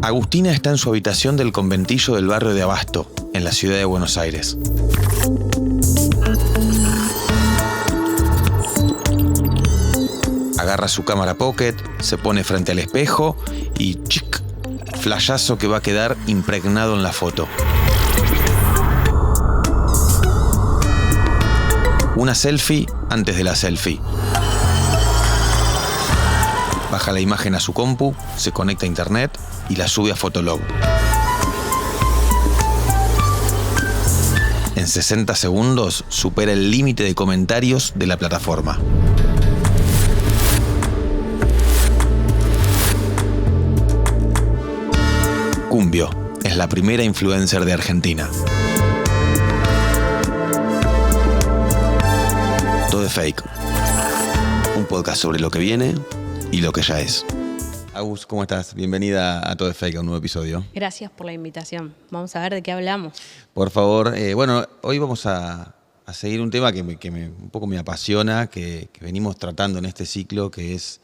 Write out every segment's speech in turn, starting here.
Agustina está en su habitación del conventillo del barrio de Abasto, en la ciudad de Buenos Aires. Agarra su cámara pocket, se pone frente al espejo y ¡chic! Flashazo que va a quedar impregnado en la foto. Una selfie antes de la selfie. Baja la imagen a su compu, se conecta a internet y la sube a Fotolog. En 60 segundos supera el límite de comentarios de la plataforma. Cumbio es la primera influencer de Argentina. Todo es fake. Un podcast sobre lo que viene y lo que ya es. Agus, ¿cómo estás? Bienvenida a Todo es Fake, a un nuevo episodio. Gracias por la invitación. Vamos a ver de qué hablamos. Por favor, hoy vamos a seguir un tema que un poco me apasiona, que venimos tratando en este ciclo, que es,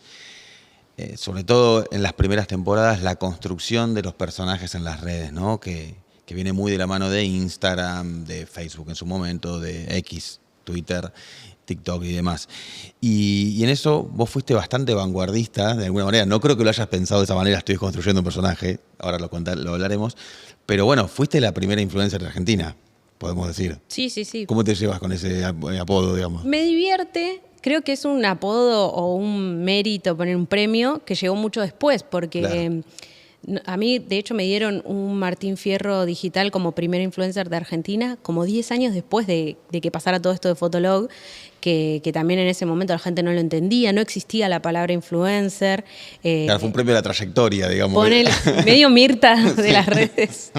sobre todo en las primeras temporadas, la construcción de los personajes en las redes, ¿no? Que viene muy de la mano de Instagram, de Facebook en su momento, de X, Twitter, TikTok y demás. Y en eso vos fuiste bastante vanguardista, de alguna manera. No creo que lo hayas pensado de esa manera, estoy construyendo un personaje, ahora lo hablaremos. Pero bueno, fuiste la primera influencer de Argentina, podemos decir. Sí. ¿Cómo te llevas con ese apodo, digamos? Me divierte. Creo que es un apodo o un mérito, poner un premio, que llegó mucho después, porque claro. A mí, de hecho, me dieron un Martín Fierro digital como primera influencer de Argentina, como 10 años después de que pasara todo esto de Fotolog, que también en ese momento la gente no lo entendía, no existía la palabra influencer. Claro, fue un premio de la trayectoria, digamos. Ponele, medio Mirta de las redes.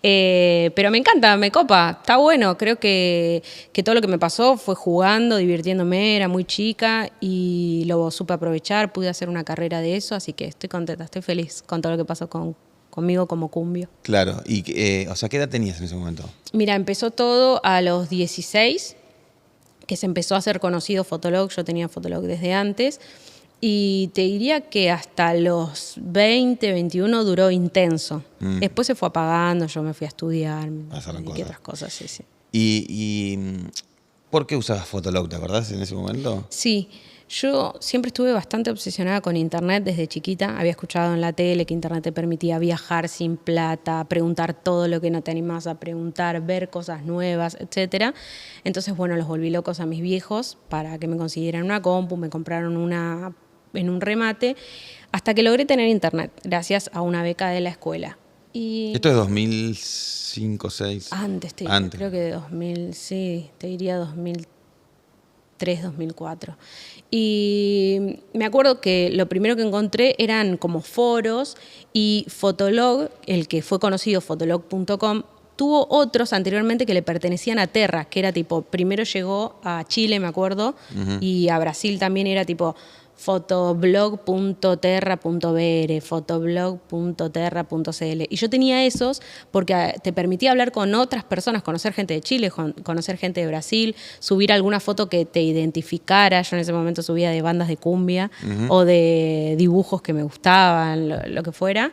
Pero me encanta, me copa, está bueno. Creo que todo lo que me pasó fue jugando, divirtiéndome, era muy chica y lo supe aprovechar, pude hacer una carrera de eso, así que estoy contenta, estoy feliz con todo lo que pasó conmigo como Cumbio. Claro, y ¿qué edad tenías en ese momento? Mira, empezó todo a los 16, que se empezó a hacer conocido Fotolog. Yo tenía Fotolog desde antes. Y te diría que hasta los 20, 21 duró intenso. Después se fue apagando, yo me fui a estudiar. Pasaron y otras cosas, sí. ¿Y por qué usabas Fotolog, te acordás en ese momento? Sí, yo siempre estuve bastante obsesionada con internet desde chiquita. Había escuchado en la tele que internet te permitía viajar sin plata, preguntar todo lo que no te animás a preguntar, ver cosas nuevas, etc. Entonces, bueno, los volví locos a mis viejos para que me consiguieran una compu, me compraron una en un remate, hasta que logré tener internet, gracias a una beca de la escuela. Y ¿esto es 2005, 2006? Antes, creo que 2000, sí, te diría 2003, 2004. Y me acuerdo que lo primero que encontré eran como foros, y Fotolog, el que fue conocido, fotolog.com, tuvo otros anteriormente que le pertenecían a Terra, que era tipo, primero llegó a Chile, me acuerdo, y a Brasil también era tipo fotoblog.terra.br, fotoblog.terra.cl. Y yo tenía esos porque te permitía hablar con otras personas, conocer gente de Chile, conocer gente de Brasil, subir alguna foto que te identificara. Yo en ese momento subía de bandas de cumbia o de dibujos que me gustaban, lo que fuera.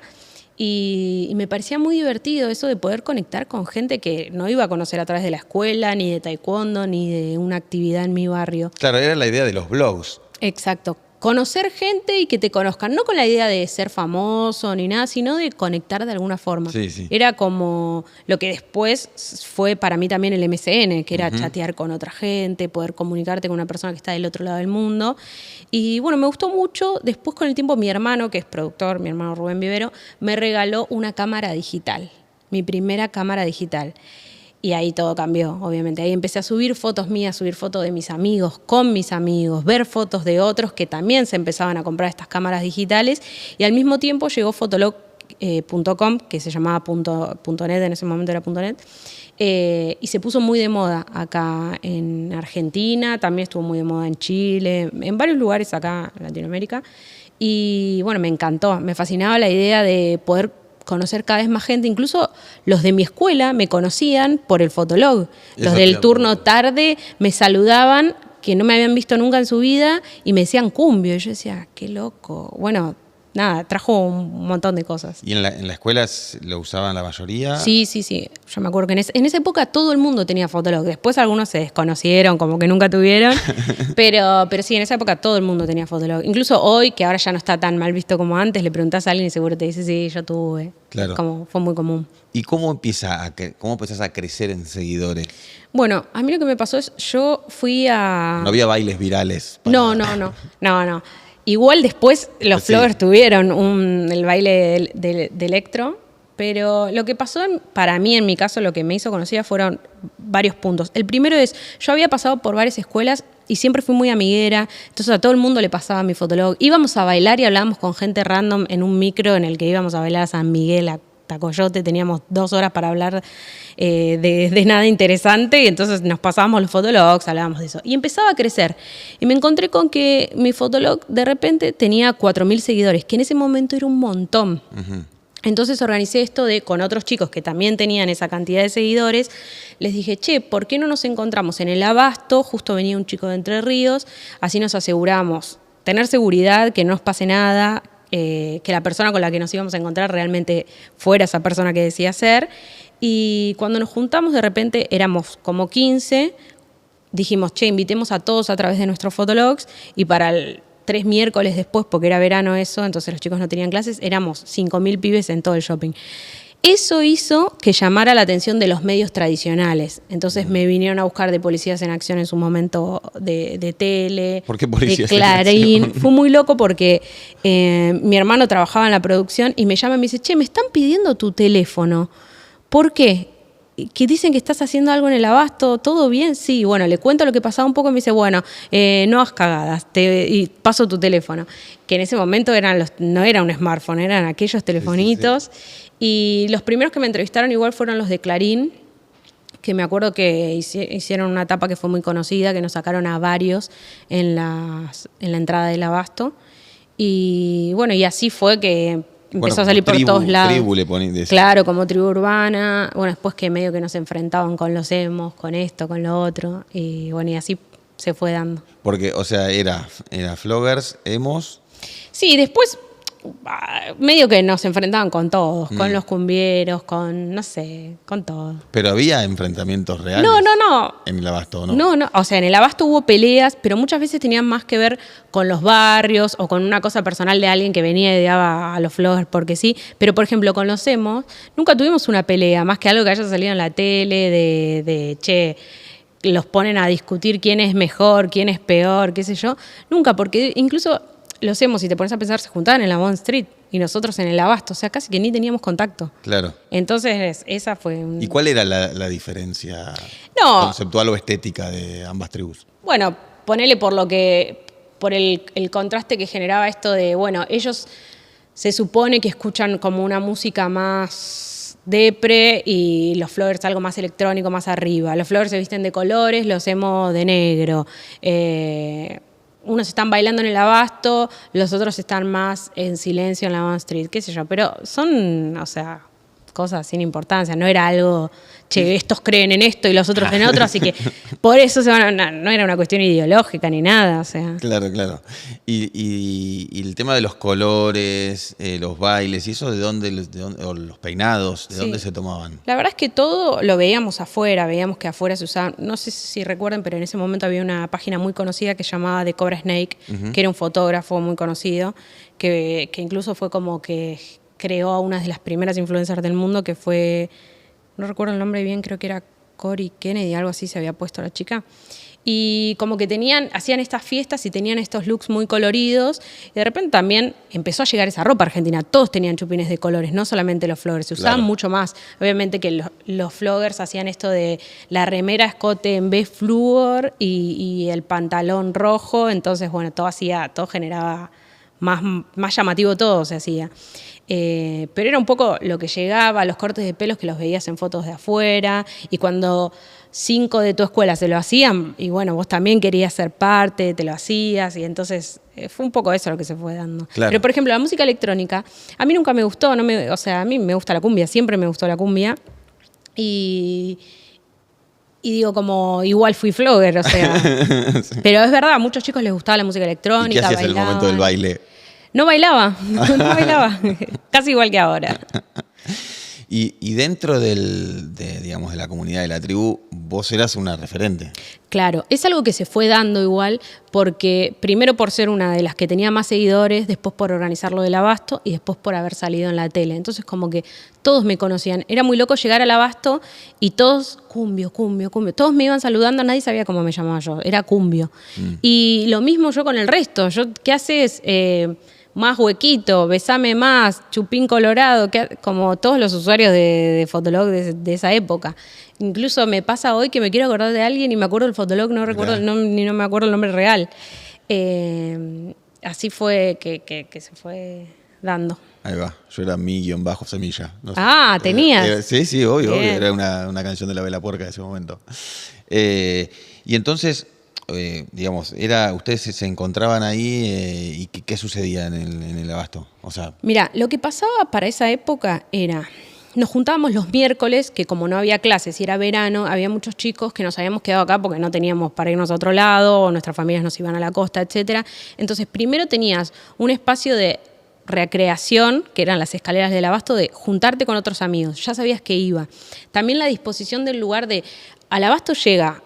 Y me parecía muy divertido eso de poder conectar con gente que no iba a conocer a través de la escuela, ni de taekwondo, ni de una actividad en mi barrio. Claro, era la idea de los blogs. Exacto. Conocer gente y que te conozcan, no con la idea de ser famoso ni nada, sino de conectar de alguna forma. Sí. Era como lo que después fue para mí también el MSN, que era chatear con otra gente, poder comunicarte con una persona que está del otro lado del mundo. Y bueno, me gustó mucho. Después, con el tiempo, mi hermano, que es productor, mi hermano Rubén Vivero, me regaló una cámara digital, mi primera cámara digital. Y ahí todo cambió, obviamente. Ahí empecé a subir fotos mías, subir fotos de mis amigos, con mis amigos, ver fotos de otros que también se empezaban a comprar estas cámaras digitales. Y al mismo tiempo llegó Fotolog.com, que se llamaba .net, en ese momento era .net, y se puso muy de moda acá en Argentina, también estuvo muy de moda en Chile, en varios lugares acá en Latinoamérica. Y bueno, me encantó, me fascinaba la idea de poder conocer cada vez más gente. Incluso los de mi escuela me conocían por el Fotolog. Los del turno tarde me saludaban, que no me habían visto nunca en su vida y me decían cumbio. Y yo decía, qué loco. Bueno, nada, trajo un montón de cosas. ¿Y en la escuela lo usaban la mayoría? Sí. Yo me acuerdo que en esa época todo el mundo tenía Fotolog. Después algunos se desconocieron, como que nunca tuvieron. pero sí, en esa época todo el mundo tenía Fotolog. Incluso hoy, que ahora ya no está tan mal visto como antes, le preguntás a alguien y seguro te dice, sí, yo tuve. Claro. Como fue muy común. ¿Y cómo empezás a crecer en seguidores? Bueno, a mí lo que me pasó es, yo fui a... No había bailes virales. No. Igual después los Floggers tuvieron el baile de electro, pero lo que pasó para mí, en mi caso, lo que me hizo conocida fueron varios puntos. El primero es, yo había pasado por varias escuelas y siempre fui muy amiguera, entonces a todo el mundo le pasaba mi Fotolog. Íbamos a bailar y hablábamos con gente random en un micro en el que íbamos a bailar a San Miguel, a Tacoyote, teníamos 2 horas para hablar de nada interesante y entonces nos pasábamos los Fotologs, hablábamos de eso. Y empezaba a crecer. Y me encontré con que mi Fotolog de repente tenía 4.000 seguidores, que en ese momento era un montón. Uh-huh. Entonces organicé esto con otros chicos que también tenían esa cantidad de seguidores. Les dije, che, ¿por qué no nos encontramos en el Abasto? Justo venía un chico de Entre Ríos, así nos aseguramos tener seguridad, que no nos pase nada, que la persona con la que nos íbamos a encontrar realmente fuera esa persona que decía ser. Y cuando nos juntamos, de repente éramos como 15, dijimos, che, invitemos a todos a través de nuestros Fotologs, y para 3 miércoles después, porque era verano eso, entonces los chicos no tenían clases, éramos 5.000 pibes en todo el shopping. Eso hizo que llamara la atención de los medios tradicionales. Entonces me vinieron a buscar de Policías en Acción en su momento, de tele, ¿por qué Policías de Clarín. Fue muy loco porque mi hermano trabajaba en la producción y me llama y me dice, che, me están pidiendo tu teléfono. ¿Por qué? Que dicen que estás haciendo algo en el Abasto, ¿todo bien? Sí, bueno, le cuento lo que pasaba un poco y me dice, bueno, no hagas cagadas, y paso tu teléfono. Que en ese momento no era un smartphone, eran aquellos telefonitos. Sí. Y los primeros que me entrevistaron igual fueron los de Clarín, que me acuerdo que hicieron una etapa que fue muy conocida, que nos sacaron a varios en la entrada del Abasto. Y bueno, y así fue que empezó a salir por todos lados. Tribu le ponen. Claro, como tribu urbana. Bueno, después que medio que nos enfrentaban con los emos, con esto, con lo otro. Y bueno, y así se fue dando. Porque, o sea, era Floggers, emos. Sí, después medio que nos enfrentaban con todos, con los cumbieros, con, no sé, con todo. ¿Pero había enfrentamientos reales? No. ¿En el Abasto no? No, o sea, en el Abasto hubo peleas, pero muchas veces tenían más que ver con los barrios o con una cosa personal de alguien que venía y odiaba a los Floggers porque sí. Pero, por ejemplo, con los emos, nunca tuvimos una pelea, más que algo que haya salido en la tele de che, los ponen a discutir quién es mejor, quién es peor, qué sé yo. Nunca, porque incluso los emos, si te pones a pensar, se juntaban en la Bond Street y nosotros en el Abasto, o sea, casi que ni teníamos contacto. Claro. Entonces, esa fue ¿Y cuál era la diferencia conceptual o estética de ambas tribus? Bueno, ponele por el contraste que generaba esto de, bueno, ellos se supone que escuchan como una música más depre y los Floggers algo más electrónico, más arriba. Los Floggers se visten de colores, los emos de negro. Unos están bailando en el Abasto, los otros están más en silencio en la Bond Street, qué sé yo. Pero son, o sea, cosas sin importancia. No era algo, che, estos creen en esto y los otros en otro, así que por eso no era una cuestión ideológica ni nada. O sea. Claro. Y el tema de los colores, los bailes, ¿y eso de dónde o los peinados, de dónde se tomaban? La verdad es que todo lo veíamos afuera, veíamos que afuera se usaban, no sé si recuerdan, pero en ese momento había una página muy conocida que se llamaba The Cobra Snake, que era un fotógrafo muy conocido, que incluso fue como que creó a una de las primeras influencers del mundo, que fue, no recuerdo el nombre bien, creo que era Cory Kennedy, algo así se había puesto la chica. Y como que hacían estas fiestas y tenían estos looks muy coloridos. Y de repente también empezó a llegar esa ropa argentina. Todos tenían chupines de colores, no solamente los Floggers. Se usaban mucho más. Obviamente que los Floggers hacían esto de la remera escote en vez flúor y el pantalón rojo. Entonces, bueno, todo generaba más llamativo, todo se hacía. Pero era un poco lo que llegaba, los cortes de pelos que los veías en fotos de afuera, y cuando 5 de tu escuela se lo hacían, y bueno, vos también querías ser parte, te lo hacías, y entonces fue un poco eso lo que se fue dando. Claro. Pero, por ejemplo, la música electrónica, a mí nunca me gustó, o sea, a mí me gusta la cumbia, siempre me gustó la cumbia, y Y digo, como igual fui flogger, o sea. Sí. Pero es verdad, a muchos chicos les gustaba la música electrónica. ¿Y qué hacías en el momento del baile? No bailaba, no bailaba. Casi igual que ahora. Y dentro digamos, de la comunidad de la tribu, vos eras una referente. Claro, es algo que se fue dando igual, porque primero por ser una de las que tenía más seguidores, después por organizar lo del Abasto y después por haber salido en la tele. Entonces como que todos me conocían. Era muy loco llegar al Abasto y todos, Cumbio, Cumbio, Cumbio. Todos me iban saludando, nadie sabía cómo me llamaba yo, era Cumbio. Y lo mismo yo con el resto. ¿Qué haces? Más huequito, besame más, chupín colorado, como todos los usuarios de Fotolog de esa época. Incluso me pasa hoy que me quiero acordar de alguien y me acuerdo del Fotolog, no recuerdo no me acuerdo el nombre real. Así fue que se fue dando. Ahí va, yo era mi-semilla. No sé. Tenías. Sí, obvio, era una canción de la Vela Puerca de ese momento. Y entonces, digamos, ustedes se encontraban ahí y ¿qué sucedía en el Abasto? O sea, mira, lo que pasaba para esa época era, nos juntábamos los miércoles, que como no había clases y era verano, había muchos chicos que nos habíamos quedado acá porque no teníamos para irnos a otro lado, o nuestras familias nos iban a la costa, etcétera. Entonces, primero tenías un espacio de recreación, que eran las escaleras del Abasto, de juntarte con otros amigos, ya sabías que iba. También la disposición del lugar al Abasto llega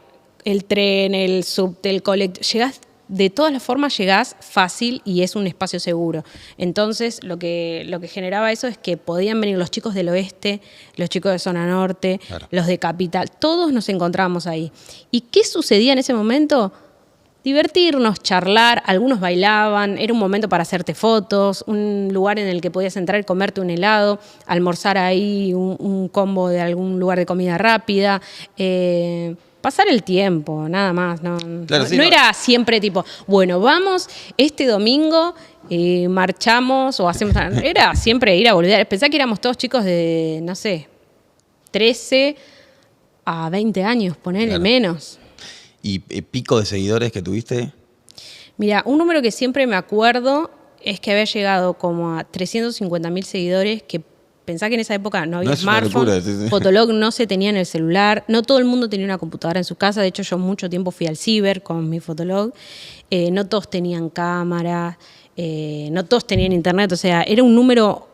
el tren, el subte, el colectivo, llegás, de todas las formas llegás fácil y es un espacio seguro. Entonces lo que generaba eso es que podían venir los chicos del oeste, los chicos de zona norte, claro, los de capital, todos nos encontrábamos ahí. ¿Y qué sucedía en ese momento? Divertirnos, charlar, algunos bailaban, era un momento para hacerte fotos, un lugar en el que podías entrar y comerte un helado, almorzar ahí un combo de algún lugar de comida rápida, pasar el tiempo, nada más. Claro, no era siempre tipo, bueno, vamos este domingo, marchamos o hacemos... Era siempre ir a volver. Pensá que éramos todos chicos de, no sé, 13 a 20 años, ponele, claro, menos. ¿Y pico de seguidores que tuviste? Mira, un número que siempre me acuerdo es que había llegado como a 350.000 seguidores, que pensá que en esa época no había smartphone, locura, sí. Fotolog no se tenía en el celular, no todo el mundo tenía una computadora en su casa, de hecho yo mucho tiempo fui al ciber con mi Fotolog, no todos tenían cámara, no todos tenían internet, o sea, era un número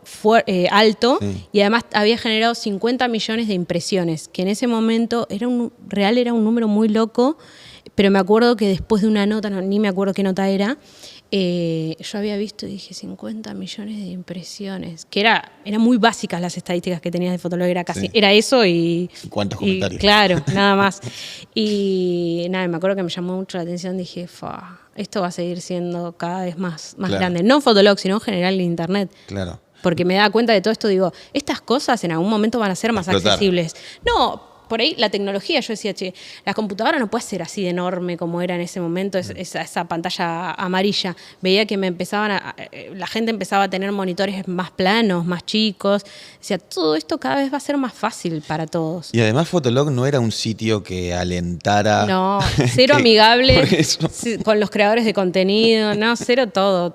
alto, sí, y además había generado 50 millones de impresiones, que en ese momento era un número muy loco, pero me acuerdo que después de una nota, ni me acuerdo qué nota era, yo había visto y dije 50 millones de impresiones, que eran muy básicas las estadísticas que tenías de Fotolog, era eso y... ¿Cuántos comentarios? Claro, nada más. Y nada, me acuerdo que me llamó mucho la atención, dije, esto va a seguir siendo cada vez más claro, grande. No Fotolog, sino en general en internet. Claro. Porque me da cuenta de todo esto, digo, estas cosas en algún momento van a ser más accesibles. No, por ahí la tecnología, yo decía, la computadora no puede ser así de enorme como era en ese momento, esa pantalla amarilla. Veía que la gente empezaba a tener monitores más planos, más chicos. Decía, todo esto cada vez va a ser más fácil para todos. Y además Fotolog no era un sitio que alentara... No, cero amigable con los creadores de contenido, no, cero todo.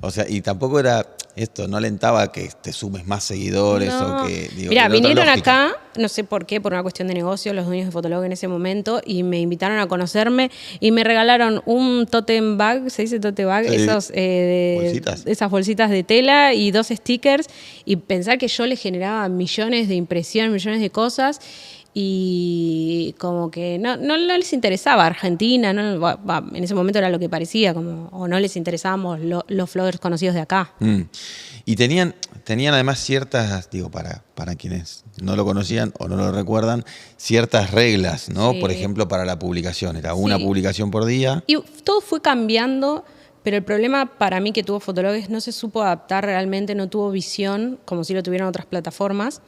O sea, y tampoco era... Esto no alentaba que te sumes más seguidores o que... Mira, vinieron acá, no sé por qué, por una cuestión de negocio, los dueños de Fotolog en ese momento, y me invitaron a conocerme y me regalaron un totem bag, ¿se dice tote bag? Sí, esas bolsitas de tela y 2 stickers, y pensar que yo les generaba millones de impresiones, millones de cosas, y como que no les interesaba Argentina, en ese momento era lo que parecía, o no les interesábamos los floggers conocidos de acá. Y tenían además ciertas, para quienes no lo conocían o no lo recuerdan, ciertas reglas, ¿no? Sí. Por ejemplo, para la publicación, era una publicación por día. Y todo fue cambiando, pero el problema para mí que tuvo Fotolog es no se supo adaptar realmente, no tuvo visión, como si lo tuvieran otras plataformas.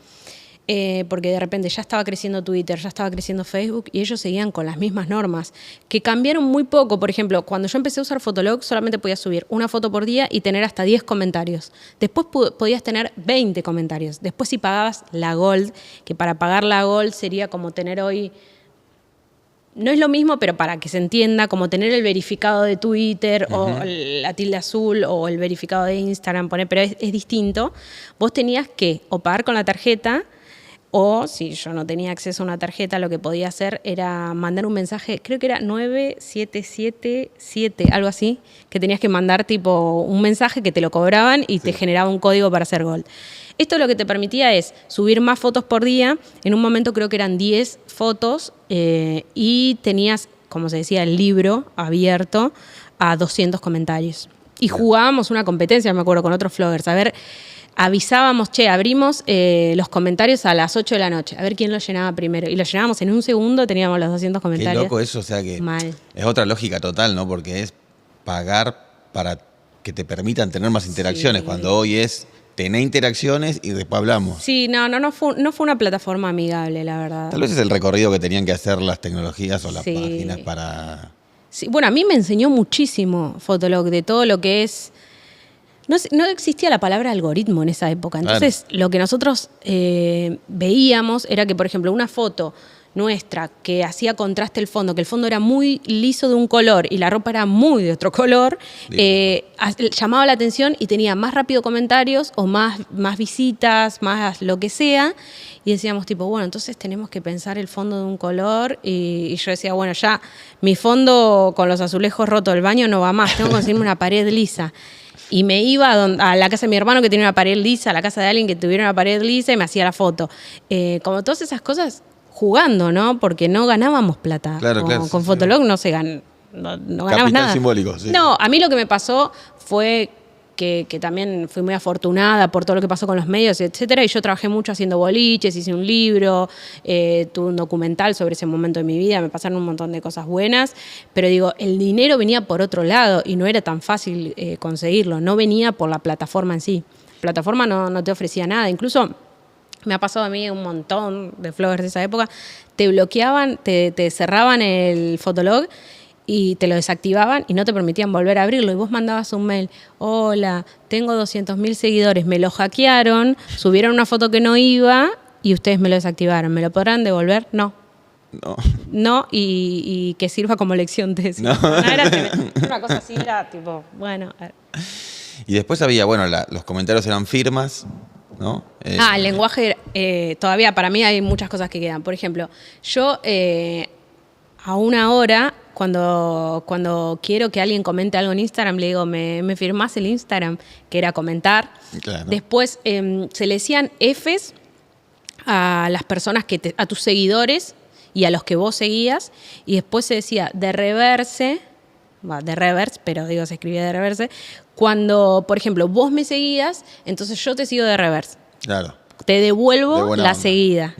Porque de repente ya estaba creciendo Twitter, ya estaba creciendo Facebook y ellos seguían con las mismas normas, que cambiaron muy poco. Por ejemplo, cuando yo empecé a usar Fotolog solamente podías subir una foto por día y tener hasta 10 comentarios. Después podías tener 20 comentarios. Después si pagabas la Gold, que para pagar la Gold sería como tener hoy... No es lo mismo, pero para que se entienda, como tener el verificado de Twitter o la tilde azul o el verificado de Instagram, pero es distinto. Vos tenías que o pagar con la tarjeta O si yo no tenía acceso a una tarjeta, lo que podía hacer era mandar un mensaje, creo que era 9777, algo así, que tenías que mandar tipo un mensaje que te lo cobraban y te generaba un código para hacer Gold. Esto lo que te permitía es subir más fotos por día. En un momento creo que eran 10 fotos y tenías, como se decía, el libro abierto a 200 comentarios. Y jugábamos una competencia, me acuerdo, con otros floggers. A ver, avisábamos, abrimos los comentarios a las 8 de la noche, a ver quién lo llenaba primero. Y lo llenábamos en un segundo, teníamos los 200 comentarios. Qué loco eso, o sea que mal. Es otra lógica total, ¿no? Porque es pagar para que te permitan tener más interacciones, cuando hoy es tener interacciones y después hablamos. Sí, no fue una plataforma amigable, la verdad. Tal vez es el recorrido que tenían que hacer las tecnologías o las páginas para... Sí, bueno, a mí me enseñó muchísimo Fotolog de todo lo que es... No existía la palabra algoritmo en esa época. Entonces, lo que nosotros veíamos era que, por ejemplo, una foto nuestra que hacía contraste el fondo, que el fondo era muy liso de un color y la ropa era muy de otro color, llamaba la atención y tenía más rápido comentarios o más visitas, más lo que sea. Y decíamos tipo, bueno, entonces tenemos que pensar el fondo de un color. Y yo decía, bueno, ya mi fondo con los azulejos rotos del baño no va más, tengo que conseguirme una pared lisa. Y me iba a la casa de mi hermano que tenía una pared lisa, a la casa de alguien que tuviera una pared lisa y me hacía la foto. Como todas esas cosas jugando, ¿no? Porque no ganábamos plata. Claro. Con Fotolog no se no ganabas Capital nada. Simbólico, sí. No, a mí lo que me pasó fue que también fui muy afortunada por todo lo que pasó con los medios, etcétera, y yo trabajé mucho haciendo boliches, hice un libro, tuve un documental sobre ese momento de mi vida, me pasaron un montón de cosas buenas, pero digo, el dinero venía por otro lado y no era tan fácil conseguirlo, no venía por la plataforma en sí. La plataforma no te ofrecía nada, incluso me ha pasado a mí un montón de floggers de esa época, te bloqueaban, te cerraban el Fotolog y te lo desactivaban y no te permitían volver a abrirlo. Y vos mandabas un mail, hola, tengo 200.000 seguidores, me lo hackearon, subieron una foto que no iba y ustedes me lo desactivaron. ¿Me lo podrán devolver? No. Y que sirva como lección de eso. Era una cosa así, era tipo, bueno. A ver. Y después había, bueno, los comentarios eran firmas, ¿no? El lenguaje, todavía para mí hay muchas cosas que quedan. Por ejemplo, yo a una hora, cuando quiero que alguien comente algo en Instagram, le digo, ¿me firmás el Instagram? Que era comentar. Claro. Después se le decían Fs a las personas, a tus seguidores y a los que vos seguías. Y después se decía de reverse, pero digo, se escribía de reverse. Cuando, por ejemplo, vos me seguías, entonces yo te sigo de reverse. Claro. Te devuelvo la onda. seguida.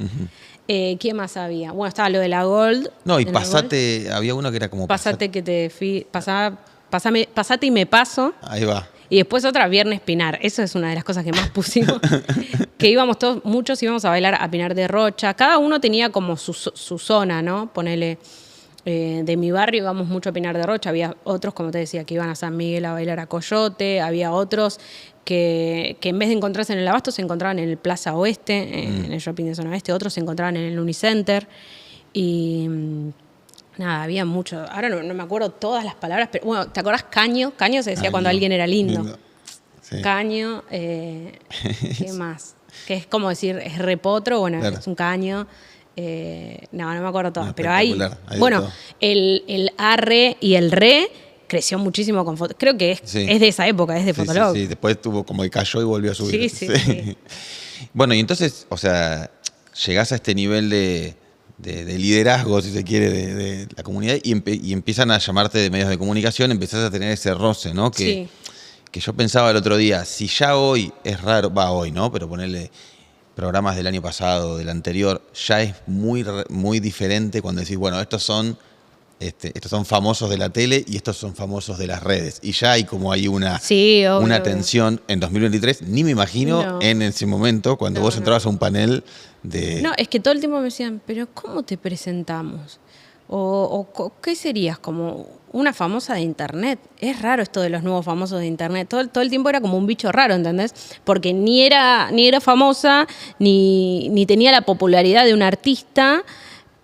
¿Qué más había? Bueno, estaba lo de la Gold. No, y pasate, había uno que era como... Pasate y me paso. Ahí va. Y después otra, Viernes Pinar. Eso es una de las cosas que más pusimos. Que íbamos muchos íbamos a bailar a Pinar de Rocha. Cada uno tenía como su zona, ¿no? Ponele, de mi barrio íbamos mucho a Pinar de Rocha. Había otros, como te decía, que iban a San Miguel a bailar a Coyote. Había otros que en vez de encontrarse en el Abasto se encontraban en el Plaza Oeste, en el shopping de Zona Oeste. Otros se encontraban en el Unicenter. Y nada, había mucho. Ahora no me acuerdo todas las palabras, pero bueno, ¿te acordás Caño? Caño se decía cuando alguien era lindo. Sí. Caño, ¿qué más? Que es como decir, es repotro, bueno, claro. Es un caño. No me acuerdo todas, pero hay bueno, el arre y el re creció muchísimo con Fotolog. Creo que es de esa época, es de Fotolog. Sí, después tuvo como que cayó y volvió a subir. Sí. Bueno, y entonces, o sea, llegás a este nivel de liderazgo, si se quiere, de la comunidad y empiezan a llamarte de medios de comunicación, empezás a tener ese roce, ¿no? Que yo pensaba el otro día, si ya hoy es raro, hoy, ¿no? Pero ponerle programas del año pasado, del anterior, ya es muy, muy diferente cuando decís, bueno, estos son famosos de la tele y estos son famosos de las redes. Y ya hay como hay una tensión en 2023, ni me imagino en ese momento, cuando vos entrabas a un panel de... No, es que todo el tiempo me decían, pero ¿cómo te presentamos? ¿O qué serías? Como una famosa de internet. Es raro esto de los nuevos famosos de internet. Todo el tiempo era como un bicho raro, ¿entendés? Porque ni era famosa, ni tenía la popularidad de un artista,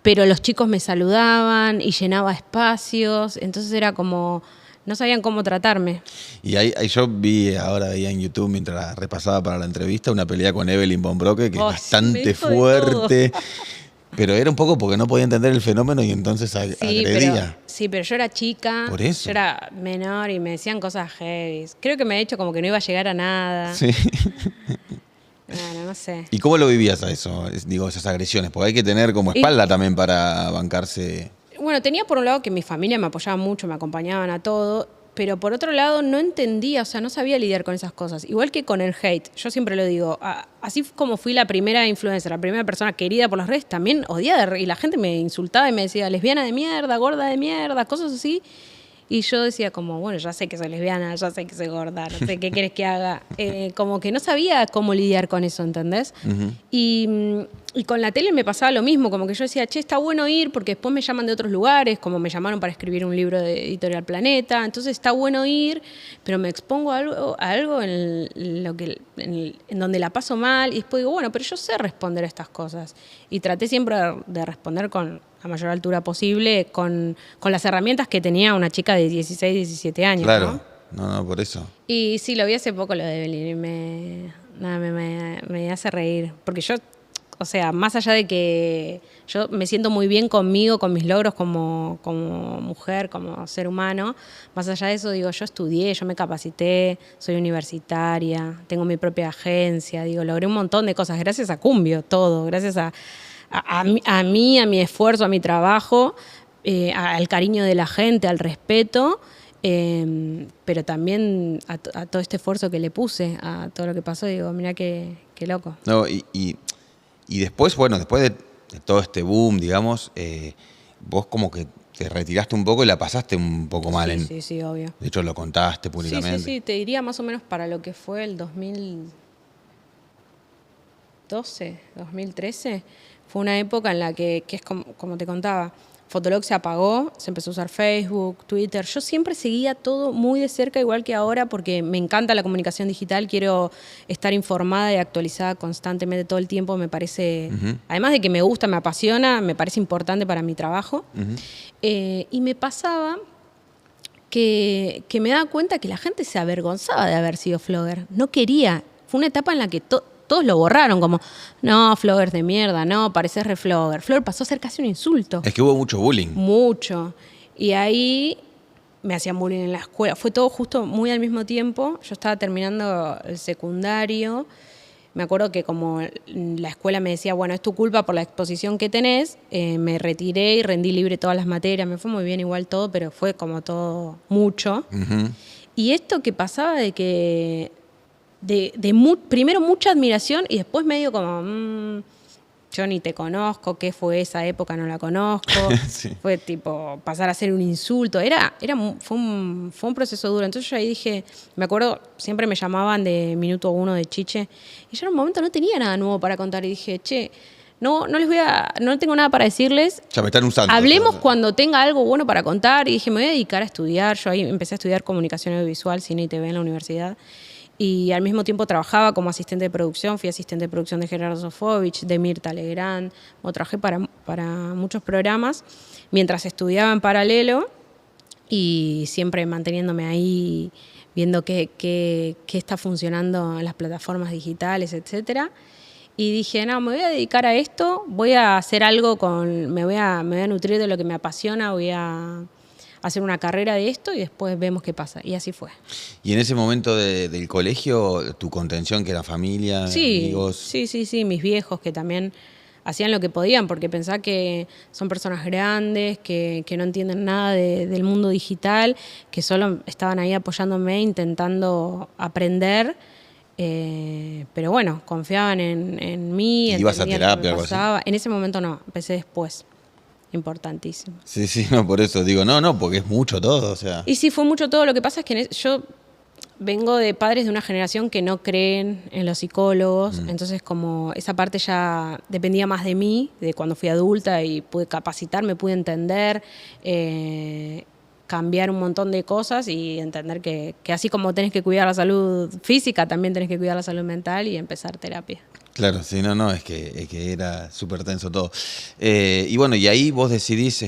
pero los chicos me saludaban y llenaba espacios. Entonces era como, no sabían cómo tratarme. Y ahí yo veía en YouTube, mientras repasaba para la entrevista, una pelea con Evelyn von Brocke, que es bastante fuerte. Pero era un poco porque no podía entender el fenómeno y entonces agredía. Pero yo era chica, por eso. Yo era menor y me decían cosas heavy. Creo que me he hecho como que no iba a llegar a nada. Sí. Bueno, no sé. ¿Y cómo lo vivías a eso? Digo, esas agresiones, porque hay que tener como espalda también para bancarse. Bueno, tenía por un lado que mi familia me apoyaba mucho, me acompañaban a todo, pero por otro lado no entendía, o sea, no sabía lidiar con esas cosas. Igual que con el hate, yo siempre lo digo, así como fui la primera influencer, la primera persona querida por las redes, también odiada, y la gente me insultaba y me decía, lesbiana de mierda, gorda de mierda, cosas así. Y yo decía como, bueno, ya sé que soy lesbiana, ya sé que soy gorda, no sé qué quieres que haga. Como que no sabía cómo lidiar con eso, ¿entendés? Uh-huh. Y con la tele me pasaba lo mismo, como que yo decía, che, está bueno ir porque después me llaman de otros lugares, como me llamaron para escribir un libro de Editorial Planeta, entonces está bueno ir, pero me expongo a algo en donde la paso mal y después digo, bueno, pero yo sé responder a estas cosas. Y traté siempre de responder con la mayor altura posible, con las herramientas que tenía una chica de 16, 17 años. Claro, no, por eso. Y sí, lo vi hace poco lo de Evelyn y me hace reír, porque yo, o sea, más allá de que yo me siento muy bien conmigo, con mis logros como mujer, como ser humano, más allá de eso, digo, yo estudié, yo me capacité, soy universitaria, tengo mi propia agencia, digo, logré un montón de cosas, gracias a Cumbio, todo, gracias a mí, a mi esfuerzo, a mi trabajo, al cariño de la gente, al respeto, pero también a todo este esfuerzo que le puse, a todo lo que pasó, digo, mirá qué loco. No, y después, bueno, después de todo este boom, digamos, vos como que te retiraste un poco y la pasaste un poco mal. Sí, obvio. De hecho, lo contaste públicamente. Sí, te diría más o menos para lo que fue el 2012, 2013, fue una época en la que es como te contaba, Fotolog se apagó, se empezó a usar Facebook, Twitter. Yo siempre seguía todo muy de cerca, igual que ahora, porque me encanta la comunicación digital, quiero estar informada y actualizada constantemente todo el tiempo, me parece, además de que me gusta, me apasiona, me parece importante para mi trabajo. Y me pasaba que me daba cuenta que la gente se avergonzaba de haber sido flogger, no quería. Fue una etapa en la que todos lo borraron, como, no, floggers de mierda, no, pareces re flogger. Flogger pasó a ser casi un insulto. Es que hubo mucho bullying. Mucho. Y ahí me hacían bullying en la escuela. Fue todo justo muy al mismo tiempo. Yo estaba terminando el secundario. Me acuerdo que como la escuela me decía, bueno, es tu culpa por la exposición que tenés, me retiré y rendí libre todas las materias. Me fue muy bien igual todo, pero fue como todo mucho. Uh-huh. Y esto que pasaba de que... primero mucha admiración y después medio como yo ni te conozco, ¿qué fue esa época? No la conozco. Sí. Fue tipo pasar a ser un insulto, fue un proceso duro. Entonces yo ahí dije, me acuerdo, siempre me llamaban de Minuto 1 de Chiche y yo en un momento no tenía nada nuevo para contar y dije, che, no tengo nada para decirles. Ya me están usando. Hablemos cuando tenga algo bueno para contar. Y dije, me voy a dedicar a estudiar. Yo ahí empecé a estudiar comunicación audiovisual, cine y TV en la universidad. Y al mismo tiempo trabajaba como asistente de producción, fui asistente de producción de Gerardo Sofovich, de Mirta Legrand, trabajé para muchos programas, mientras estudiaba en paralelo y siempre manteniéndome ahí, viendo qué está funcionando en las plataformas digitales, etcétera. Y dije, no, me voy a dedicar a esto, voy a hacer algo me voy a nutrir de lo que me apasiona, voy a hacer una carrera de esto y después vemos qué pasa. Y así fue. ¿Y en ese momento del colegio, tu contención, que era familia, amigos? Sí, mis viejos que también hacían lo que podían, porque pensá que son personas grandes, que no entienden nada del mundo digital, que solo estaban ahí apoyándome, intentando aprender, pero bueno, confiaban en mí. ¿Y ibas a terapia o algo así? En ese momento no, empecé después. Importantísimo. Sí, no, por eso digo, no, porque es mucho todo, o sea. Y sí, fue mucho todo. Lo que pasa es que yo vengo de padres de una generación que no creen en los psicólogos, entonces como esa parte ya dependía más de mí, de cuando fui adulta y pude capacitarme, pude entender, cambiar un montón de cosas y entender que así como tenés que cuidar la salud física, también tenés que cuidar la salud mental y empezar terapia. Claro, sí, no, es que era súper tenso todo. Y bueno, y ahí vos decidís,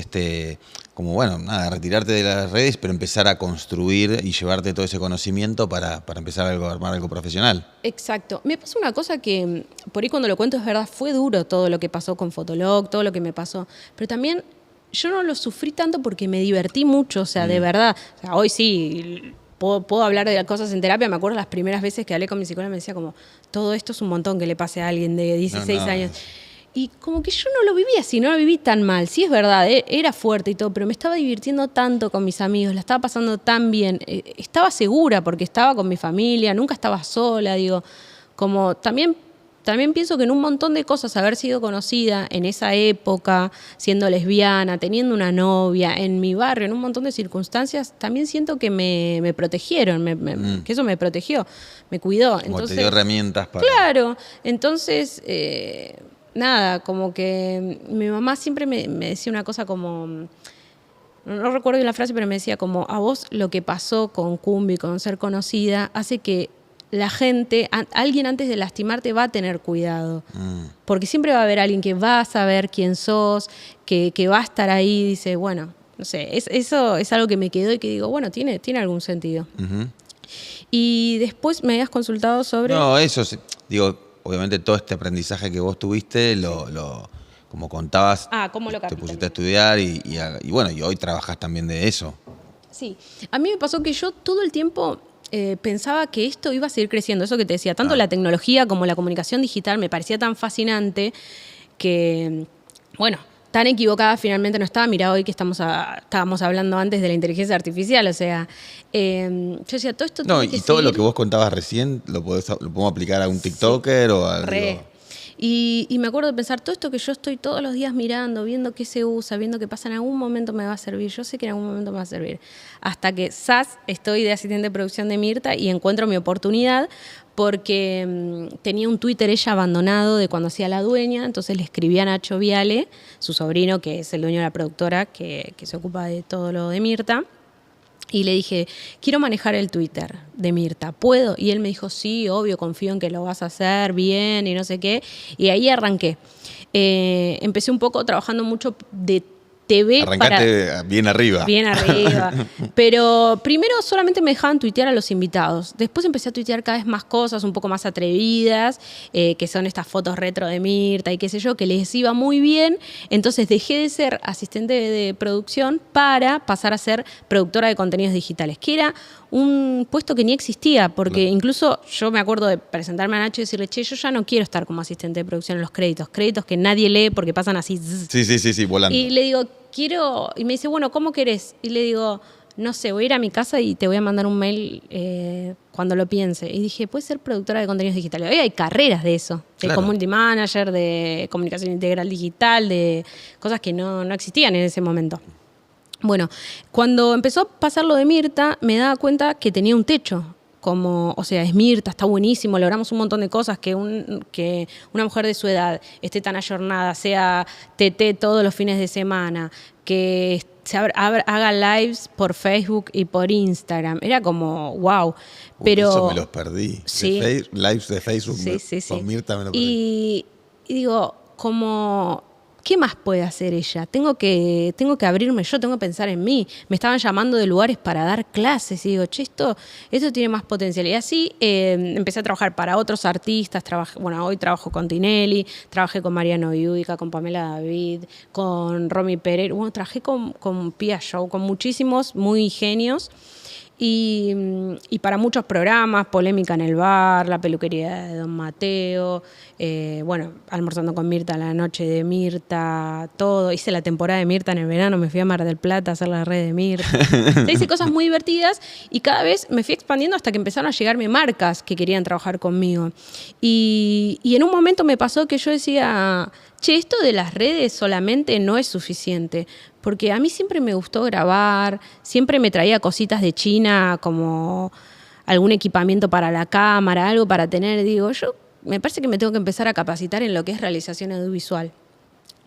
como bueno, nada, retirarte de las redes, pero empezar a construir y llevarte todo ese conocimiento para empezar a armar algo profesional. Exacto. Me pasó una cosa que, por ahí cuando lo cuento es verdad, fue duro todo lo que pasó con Fotolog, todo lo que me pasó, pero también yo no lo sufrí tanto porque me divertí mucho, o sea, de verdad. O sea, hoy sí puedo hablar de cosas en terapia. Me acuerdo las primeras veces que hablé con mi psicóloga, me decía como, todo esto es un montón que le pase a alguien de 16 años. Y como que yo no lo viví así, no lo viví tan mal. Sí, es verdad, era fuerte y todo, pero me estaba divirtiendo tanto con mis amigos, la estaba pasando tan bien. Estaba segura porque estaba con mi familia, nunca estaba sola, digo. Como también pienso que en un montón de cosas, haber sido conocida en esa época, siendo lesbiana, teniendo una novia, en mi barrio, en un montón de circunstancias, también siento que me protegieron, que eso me protegió, me cuidó. Como te dio herramientas para... Claro, entonces, nada, como que mi mamá siempre me decía una cosa como... No recuerdo bien la frase, pero me decía como, a vos lo que pasó con Cumbi, con ser conocida, hace que la gente, alguien antes de lastimarte va a tener cuidado. Porque siempre va a haber alguien que va a saber quién sos, que va a estar ahí. Dice, bueno, no sé, eso es algo que me quedó y que digo, bueno, tiene algún sentido. Uh-huh. Y después me habías consultado sobre... No, eso, digo, obviamente todo este aprendizaje que vos tuviste, como contabas, ¿cómo lo te capitalizas? pusiste a estudiar y bueno, y hoy trabajás también de eso. Sí, a mí me pasó que yo todo el tiempo... pensaba que esto iba a seguir creciendo, eso que te decía, tanto la tecnología como la comunicación digital me parecía tan fascinante que, bueno, tan equivocada finalmente no estaba. Mirá hoy que estábamos hablando antes de la inteligencia artificial, o sea, yo decía, todo esto tiene que y todo seguir. lo que vos contabas recién lo podemos aplicar a un TikToker o a algo. Y me acuerdo de pensar, todo esto que yo estoy todos los días mirando, viendo qué se usa, viendo qué pasa, en algún momento me va a servir. Yo sé que en algún momento me va a servir. Hasta que estoy de asistente de producción de Mirta y encuentro mi oportunidad porque tenía un Twitter ella abandonado de cuando hacía La Dueña, entonces le escribí a Nacho Viale, su sobrino, que es el dueño de la productora, que se ocupa de todo lo de Mirta. Y le dije, quiero manejar el Twitter de Mirta, ¿puedo? Y él me dijo, sí, obvio, confío en que lo vas a hacer bien y no sé qué. Y ahí arranqué. Empecé un poco trabajando mucho de TV. Arrancaste bien arriba. Bien arriba. Pero primero solamente me dejaban tuitear a los invitados. Después empecé a tuitear cada vez más cosas un poco más atrevidas, que son estas fotos retro de Mirta y qué sé yo, que les iba muy bien. Entonces dejé de ser asistente de producción para pasar a ser productora de contenidos digitales, que era un puesto que ni existía, porque incluso yo me acuerdo de presentarme a Nacho y decirle, che, yo ya no quiero estar como asistente de producción en los créditos que nadie lee porque pasan así. Sí, volando. Y le digo, quiero, y me dice, bueno, ¿cómo querés? Y le digo, no sé, voy a ir a mi casa y te voy a mandar un mail cuando lo piense. Y dije, puedes ser productora de contenidos digitales. Hoy hay carreras de eso, de community manager, de comunicación integral digital, de cosas que no existían en ese momento. Bueno, cuando empezó a pasar lo de Mirta, me daba cuenta que tenía un techo. Como, o sea, es Mirta, está buenísimo, logramos un montón de cosas, que una mujer de su edad esté tan ayornada, sea TT todos los fines de semana, que haga lives por Facebook y por Instagram. Era como, wow. Pero, eso me los perdí. Sí. Lives de Facebook con Mirta me los perdí. Y digo, como... ¿Qué más puede hacer ella? Tengo que abrirme yo, tengo que pensar en mí. Me estaban llamando de lugares para dar clases y digo, che, esto tiene más potencial. Y así empecé a trabajar para otros artistas. Hoy trabajo con Tinelli, trabajé con Mariano Yudica, con Pamela David, con Romy Pérez. Bueno, trabajé con Pia Show, con muchísimos muy genios. Y para muchos programas, Polémica en el Bar, La Peluquería de Don Mateo, Almorzando con Mirta, La Noche de Mirta, todo. Hice la temporada de Mirta en el verano, me fui a Mar del Plata a hacer la red de Mirta. Hice cosas muy divertidas y cada vez me fui expandiendo hasta que empezaron a llegarme marcas que querían trabajar conmigo. Y en un momento me pasó que yo decía, che, esto de las redes solamente no es suficiente. Porque a mí siempre me gustó grabar, siempre me traía cositas de China como algún equipamiento para la cámara, algo para tener. Digo, yo me parece que me tengo que empezar a capacitar en lo que es realización audiovisual.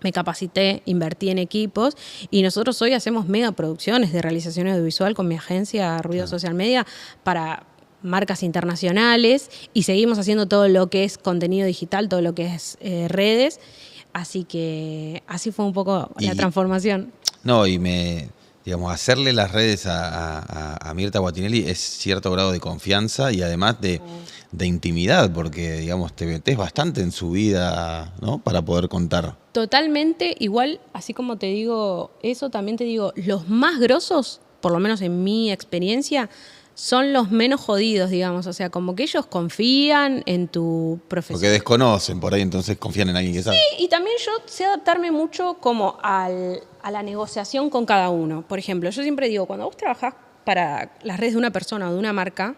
Me capacité, invertí en equipos y nosotros hoy hacemos megaproducciones de realización audiovisual con mi agencia Ruido Social Media para marcas internacionales y seguimos haciendo todo lo que es contenido digital, todo lo que es redes. Así que así fue un poco la transformación. No, y digamos, hacerle las redes a Mirta Guatinelli es cierto grado de confianza y además de intimidad, porque, digamos, te metés bastante en su vida, ¿no? Para poder contar. Totalmente, igual, así como te digo eso, también te digo, los más grosos, por lo menos en mi experiencia, son los menos jodidos, digamos. O sea, como que ellos confían en tu profesión. Porque desconocen por ahí, entonces confían en alguien que sabe. Sí, y también yo sé adaptarme mucho como a la negociación con cada uno. Por ejemplo, yo siempre digo, cuando vos trabajás para las redes de una persona o de una marca,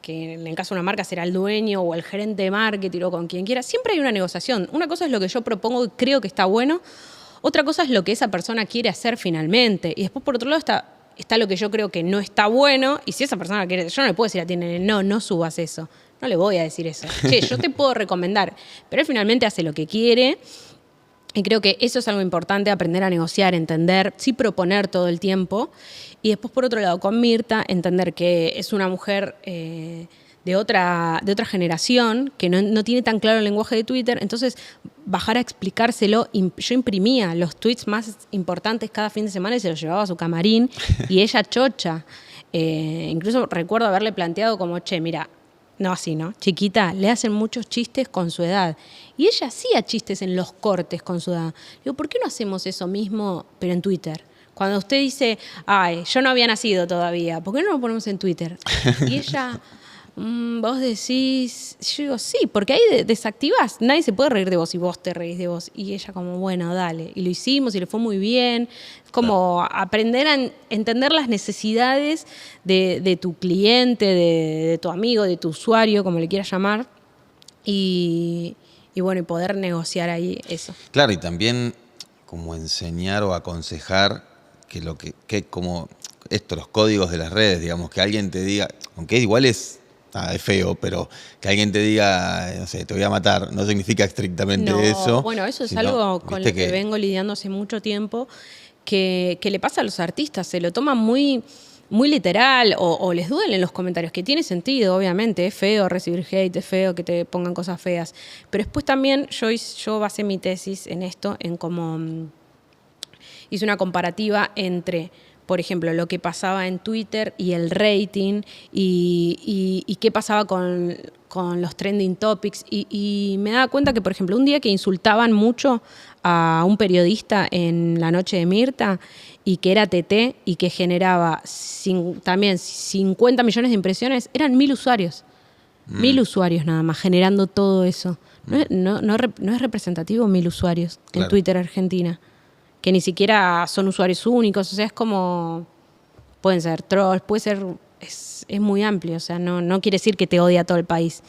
que en el caso de una marca será el dueño o el gerente de marketing o con quien quiera, siempre hay una negociación. Una cosa es lo que yo propongo y creo que está bueno, otra cosa es lo que esa persona quiere hacer finalmente. Y después, por otro lado, está lo que yo creo que no está bueno, y si esa persona quiere, yo no le puedo decir a Tiene, no subas eso. No le voy a decir eso. Che, yo te puedo recomendar, pero él finalmente hace lo que quiere. Y creo que eso es algo importante, aprender a negociar, entender, sí proponer todo el tiempo. Y después, por otro lado, con Mirta, entender que es una mujer de otra generación, que no tiene tan claro el lenguaje de Twitter. Entonces, bajar a explicárselo. Yo imprimía los tweets más importantes cada fin de semana y se los llevaba a su camarín. Y ella chocha. Incluso recuerdo haberle planteado como, che, mira, no así, ¿no? Chiquita, le hacen muchos chistes con su edad. Y ella hacía chistes en los cortes con su edad. Digo, ¿por qué no hacemos eso mismo, pero en Twitter? Cuando usted dice, ay, yo no había nacido todavía, ¿por qué no lo ponemos en Twitter? Y ella, vos decís, yo digo, sí, porque ahí desactivás, nadie se puede reír de vos y vos te reís de vos. Y ella como, bueno, dale. Y lo hicimos y le fue muy bien. Como aprender a entender las necesidades de tu cliente, de tu amigo, de tu usuario, como le quieras llamar, y bueno, y poder negociar ahí eso. Claro, y también como enseñar o aconsejar que como los códigos de las redes, digamos, que alguien te diga, aunque igual es feo, pero que alguien te diga, no sé, te voy a matar, no significa estrictamente eso. Bueno, eso es algo con lo que vengo lidiando hace mucho tiempo, que le pasa a los artistas, se lo toman muy, muy literal o les duelen los comentarios, que tiene sentido, obviamente, es feo recibir hate, es feo que te pongan cosas feas, pero después también yo basé mi tesis en esto, en cómo hice una comparativa entre, por ejemplo, lo que pasaba en Twitter y el rating y qué pasaba con los trending topics y me daba cuenta que, por ejemplo, un día que insultaban mucho a un periodista en La Noche de Mirta y que era TT y que generaba también 50 millones de impresiones, eran 1.000 usuarios. 1.000 usuarios nada más, generando todo eso. No es representativo 1.000 usuarios en Twitter Argentina, que ni siquiera son usuarios únicos, o sea, es como, pueden ser trolls, puede ser, es muy amplio, o sea, no quiere decir que te odia todo el país.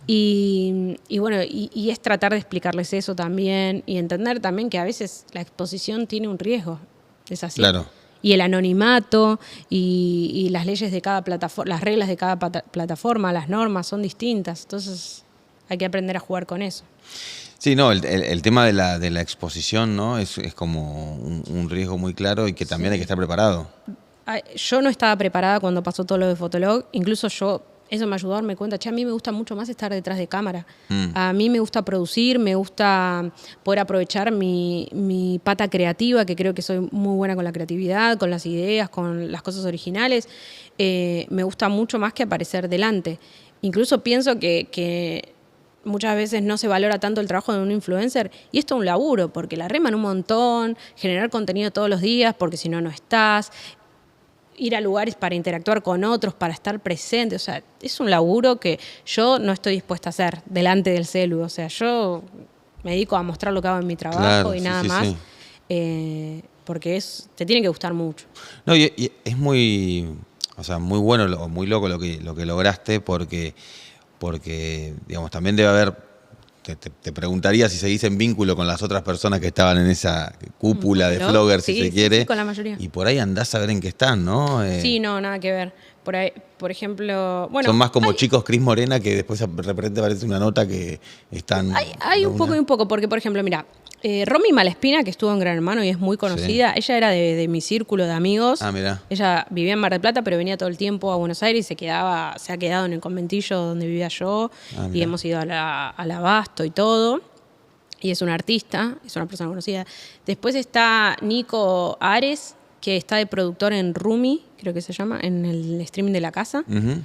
Y bueno, y es tratar de explicarles eso también y entender también que a veces la exposición tiene un riesgo, es así. Claro. Y el anonimato y las leyes de cada plataforma, las reglas de cada plataforma, las normas son distintas, entonces hay que aprender a jugar con eso. Sí, no, el tema de la exposición, ¿no? Es como un riesgo muy claro y que también hay que estar preparado. Yo no estaba preparada cuando pasó todo lo de Fotolog, incluso eso me ayudó a darme cuenta, a mí me gusta mucho más estar detrás de cámara. A mí me gusta producir, me gusta poder aprovechar mi pata creativa, que creo que soy muy buena con la creatividad, con las ideas, con las cosas originales. Me gusta mucho más que aparecer delante. Incluso pienso que muchas veces no se valora tanto el trabajo de un influencer y esto es un laburo, porque la reman un montón, generar contenido todos los días, porque si no, no estás, ir a lugares para interactuar con otros, para estar presente, o sea, es un laburo que yo no estoy dispuesta a hacer delante del celu, o sea, yo me dedico a mostrar lo que hago en mi trabajo y nada más, porque te tiene que gustar mucho. No, y es muy, o sea, muy bueno o muy loco lo que lograste, porque digamos, también debe haber, te preguntaría si seguís en vínculo con las otras personas que estaban en esa cúpula de floggers, si se quiere. Sí, con la mayoría. Y por ahí andás a ver en qué están, ¿no? Sí, no, nada que ver. Por ahí, por ejemplo, bueno. Son más como chicos Cris Morena que después de repente aparece una nota que están. Hay un poco y un poco, porque, por ejemplo, mira, Romy Malespina, que estuvo en Gran Hermano y es muy conocida, ella era de mi círculo de amigos. Ah, mirá. Ella vivía en Mar del Plata, pero venía todo el tiempo a Buenos Aires y se ha quedado en el conventillo donde vivía yo. Ah, Y mirá. hemos ido al Abasto y todo. Y es una artista, es una persona conocida. Después está Nico Ares, que está de productor en Rumi, creo que se llama, en el streaming de la casa. Ujú.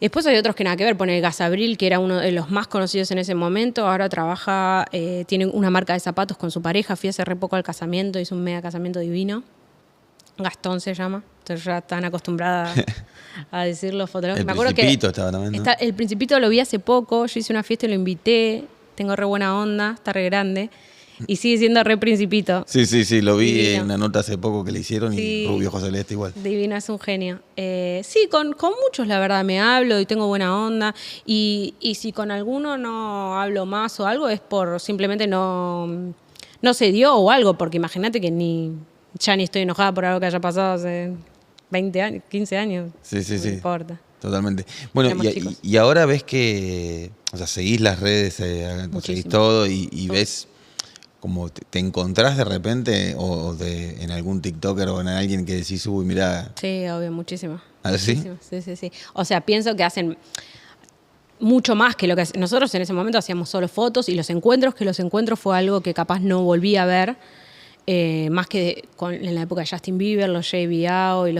Después hay otros que nada que ver, pone Gasabril, que era uno de los más conocidos en ese momento, ahora trabaja, tiene una marca de zapatos con su pareja, fui hace re poco al casamiento, hizo un mega casamiento divino. Gastón se llama, entonces ya están acostumbrada a decir los fotógrafos. El Me acuerdo Principito estaba también, ¿no? el Principito lo vi hace poco, yo hice una fiesta y lo invité, tengo re buena onda, está re grande, y sigue siendo re Principito. Sí, lo vi Divino. en una nota hace poco que le hicieron Sí. y Rubio José Celeste igual. Divino, es un genio. Sí, con muchos la verdad me hablo y tengo buena onda. Y si con alguno no hablo más o algo es por simplemente no se dio o algo, porque imagínate que ya ni estoy enojada por algo que haya pasado hace 20 años, 15 años. Sí. No importa. Totalmente. Bueno, Éramos chicos. y ahora ves que, o sea, seguís las redes, seguís Muchísimo. todo y ves como te encontrás de repente en algún TikToker o en alguien que decís, uy, mirá. Sí, obvio, muchísimo. ¿Ah, sí? Muchísimo. Sí. O sea, pienso que hacen mucho más que lo que nosotros en ese momento hacíamos solo fotos y los encuentros fue algo que capaz no volví a ver. Más que en la época de Justin Bieber, los JBO y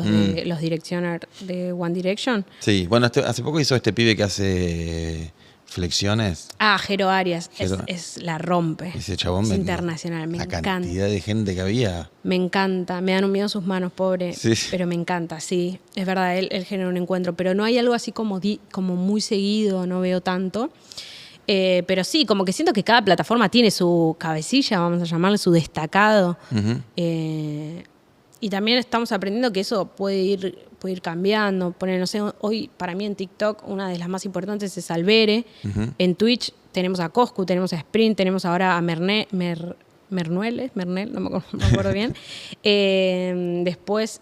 los Directioner de One Direction. Sí, bueno, hace poco hizo este pibe que hace flexiones. Jero Arias, Jero. es la rompe. Ese chabón es me- internacional, me La encanta. cantidad de gente que había. Me encanta, me dan un miedo sus manos, pobre, Sí. pero me encanta, sí. Es verdad, él genera un encuentro, pero no hay algo así como muy seguido, no veo tanto. Pero sí, como que siento que cada plataforma tiene su cabecilla, vamos a llamarle, su destacado. Ujú. Y también estamos aprendiendo que eso puede ir cambiando. No sé, hoy para mí en TikTok una de las más importantes es Albere. Ujú. En Twitch tenemos a Coscu, tenemos a Sprint, tenemos ahora a Mernel, no me acuerdo bien. Después,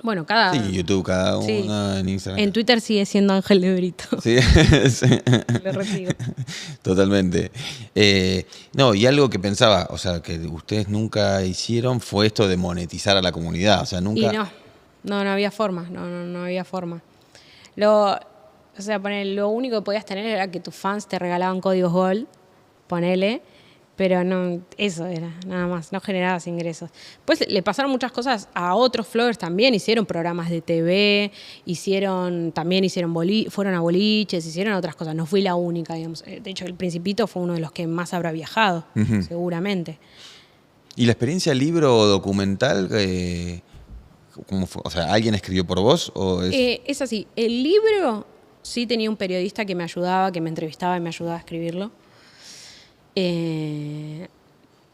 bueno, Sí, YouTube cada uno, Sí. en Instagram. En Twitter sigue siendo Ángel de Brito. Sí, sí. Lo recibo. Totalmente. No, y algo que pensaba, o sea, que ustedes nunca hicieron fue esto de monetizar a la comunidad. O sea, nunca. Y no había forma, no había forma. O sea, lo único que podías tener era que tus fans te regalaban códigos Gold, ponele, pero no, eso era, nada más, no generabas ingresos. Pues le pasaron muchas cosas a otros floggers también, hicieron programas de TV, fueron a boliches, hicieron otras cosas, no fui la única, digamos. De hecho, el Principito fue uno de los que más habrá viajado, Ujú. seguramente. ¿Y la experiencia libro o documental, cómo fue? O sea, ¿alguien escribió por vos? ¿O Es así, el libro sí tenía un periodista que me ayudaba, que me entrevistaba y me ayudaba a escribirlo,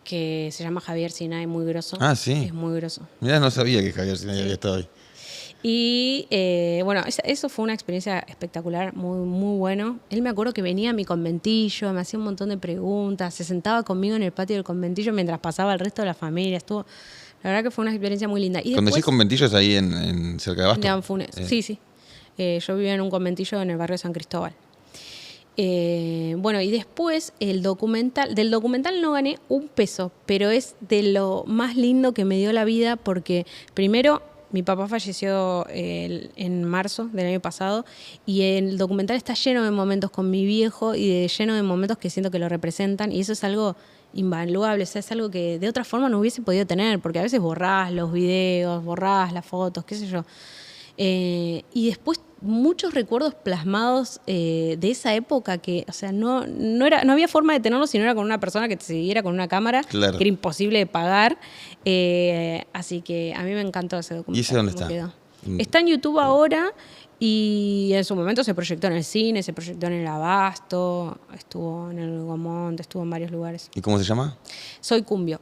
que se llama Javier Sinay, muy grosso. Ah, sí. Es muy grosso. Mirá, no sabía que Javier Sinay había estado ahí. Y bueno, eso fue una experiencia espectacular, muy, muy bueno. Él me acuerdo que venía a mi conventillo, me hacía un montón de preguntas, se sentaba conmigo en el patio del conventillo mientras pasaba el resto de la familia. La verdad que fue una experiencia muy linda. Y Cuando decís después, conventillos ahí en cerca de Abasto. de Anfunes. Sí. Yo vivía en un conventillo en el barrio de San Cristóbal. Bueno, y después del documental no gané un peso, pero es de lo más lindo que me dio la vida porque primero mi papá falleció en marzo del año pasado y el documental está lleno de momentos con mi viejo y lleno de momentos que siento que lo representan y eso es algo invaluable, o sea, es algo que de otra forma no hubiese podido tener porque a veces borrás los videos, borrás las fotos, qué sé yo. Y después muchos recuerdos plasmados de esa época que, o sea, no había forma de tenerlos si no era con una persona que te siguiera con una cámara, Claro. que era imposible de pagar. Así que a mí me encantó ese documental. ¿Y ese dónde cómo está? quedó. Está en YouTube ahora y en su momento se proyectó en el cine, se proyectó en el Abasto, estuvo en el Gomont, estuvo en varios lugares. ¿Y cómo se llama? Soy Cumbio.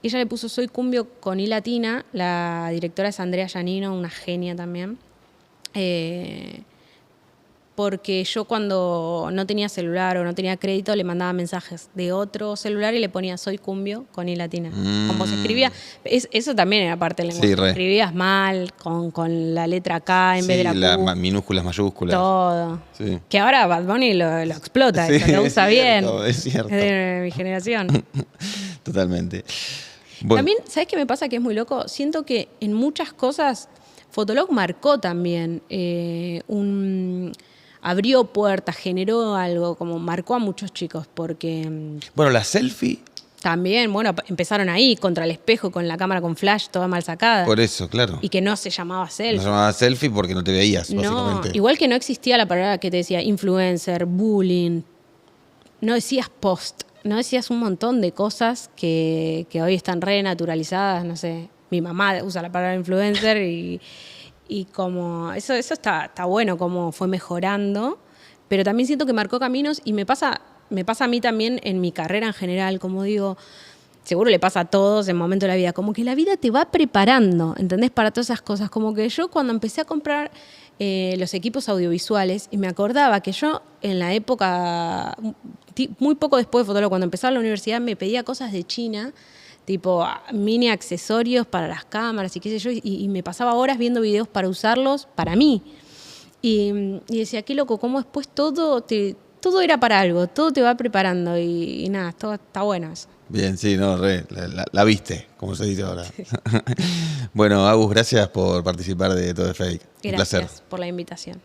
Ella le puso Soy Cumbio con I latina. La directora es Andrea Giannino, una genia también. porque yo cuando no tenía celular o no tenía crédito le mandaba mensajes de otro celular y le ponía soy Cumbio con I latina. Como se escribía, eso también era parte del lenguaje. Sí, Escribías mal, con la letra K en vez de la Q. las minúsculas, mayúsculas. Todo. Sí. Que ahora Bad Bunny lo explota, Sí, eso, lo usa bien. Es cierto. Es de mi generación. Totalmente. Bueno, También, ¿sabes qué me pasa que es muy loco? Siento que en muchas cosas Fotolog marcó también abrió puertas, generó algo, como marcó a muchos chicos, porque bueno, la selfie, también, bueno, empezaron ahí, contra el espejo, con la cámara con flash, toda mal sacada. por eso, claro. Y que no se llamaba selfie. No se llamaba selfie porque no te veías, No, básicamente. igual que no existía la palabra que te decía influencer, bullying, no decías post, no decías un montón de cosas que hoy están re naturalizadas, no sé, mi mamá usa la palabra influencer y como eso está bueno, como fue mejorando, pero también siento que marcó caminos y me pasa a mí también en mi carrera en general, como digo, seguro le pasa a todos en momentos de la vida, como que la vida te va preparando, ¿entendés? Para todas esas cosas, como que yo cuando empecé a comprar los equipos audiovisuales y me acordaba que yo en la época, muy poco después de Fotolog, cuando empezaba la universidad, me pedía cosas de China, tipo mini accesorios para las cámaras y qué sé yo, y me pasaba horas viendo videos para usarlos para mí. Y decía, qué loco, cómo después todo era para algo, todo te va preparando y nada, todo está bueno eso. Bien, sí, no, la viste, como se dice ahora. Bueno, Agus, gracias por participar de Todo es Fake. Un placer. Gracias por la invitación.